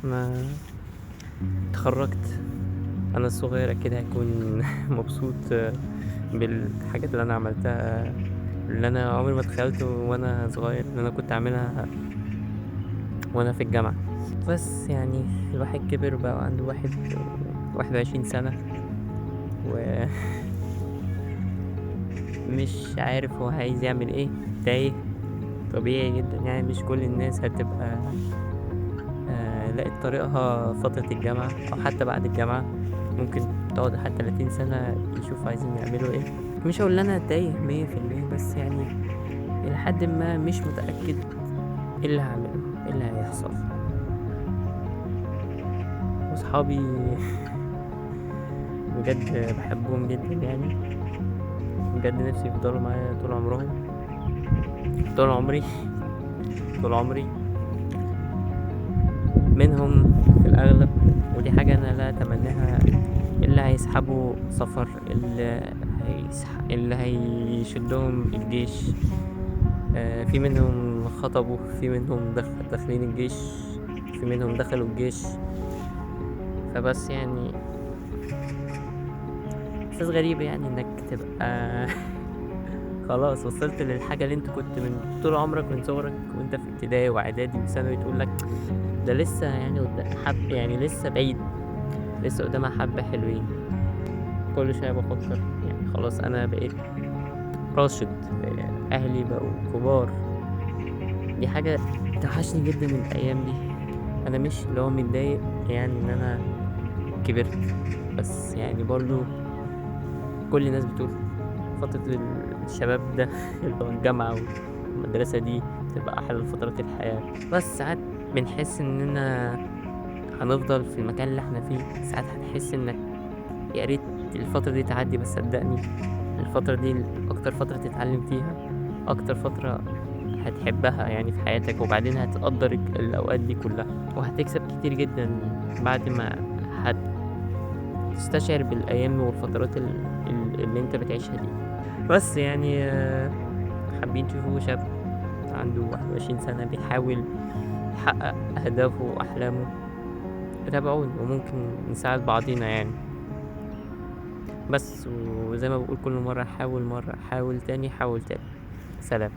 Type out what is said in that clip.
أنا اتخرّجت، أنا الصغير أكيد هيكون مبسوط بالحاجات اللي أنا عملتها، اللي أنا عمري ما تخيّلته وأنا صغير إن أنا كنت أعملها وأنا في الجامعة. بس يعني الواحد كبر بقى عنده 21 سَنة ومش عارف هو عايز يعمل إيه، تايه. طبيعي جدًا يعني مش كل الناس هتبقى لقِت طريقها فترة الجامعة أو حتى بعد الجامعة، ممكن تقعد حتى 30 سَنة يشوفوا عايزين يعملوا إيه. مش هاقول إن أنا تايه 100% بس يعني إلى حدٍ ما مش متأكد إيه اللي هاعمله، إيه اللي هيحصل. وأصحابي بجد باحبهم جدًا يعني، بجد نِفْسي يفضلوا معايا طول عمرهم، طول عمري، طول عمري. منهم في الأغلب ودي حاجة أنا لا أتمناها اللي هيسحبوا سفر، اللي هيشدّهم الجيش، في منهم خطبوا، في منهم داخلين الجيش، في منهم دخلوا الجيش. فبس يعني إحساس غريب يعني إنّك تبقى خلاص وصلت للحاجة اللي أنت كنت من طول عمرك من صغرك وأنت في ابتدائي وإعدادي وثانوي تقول لك ده لسه يعني يعني لسه بعيد، لسه قدامها حبّة حلوين. كل شوية بافكّر يعني خلاص أنا بقيت راشد، أهلي بقوا كبار. دي حاجة بتوحشني جدًا الأيام دي. أنا مش اللي هو متضايق يعني إن أنا كبرت، بس يعني برضه كل الناس بتقول فترة الشباب ده اللي هو الجامعة والمدرسة دي بتبقى أحلى فترات الحياة. بس ساعات بنحس إننا هنفضل في المكان اللي إحنا فيه، ساعات هتحس إنك يا ريت الفترة دي تعدّي، بس صدّقني الفترة دي أكتر فترة تتعلّم فيها، أكتر فترة هتحبها يعني في حياتك، وبعدين هتقدّر الأوقات دي كلّها، وهتكسب كتير جدًا بعد ما هتستشعر بالأيام والفترات اللي أنت بتعيشها دي. بس يعني حابين تشوفوا شاب عنده 21 سَنة بيحاول يحقق أهدافه وأحلامه، تابعوني وممكن نساعد بعضينا يعني. بس وزي ما باقول كل مرّة حاول مرّة، حاول تاني، حاول تالت. سلام.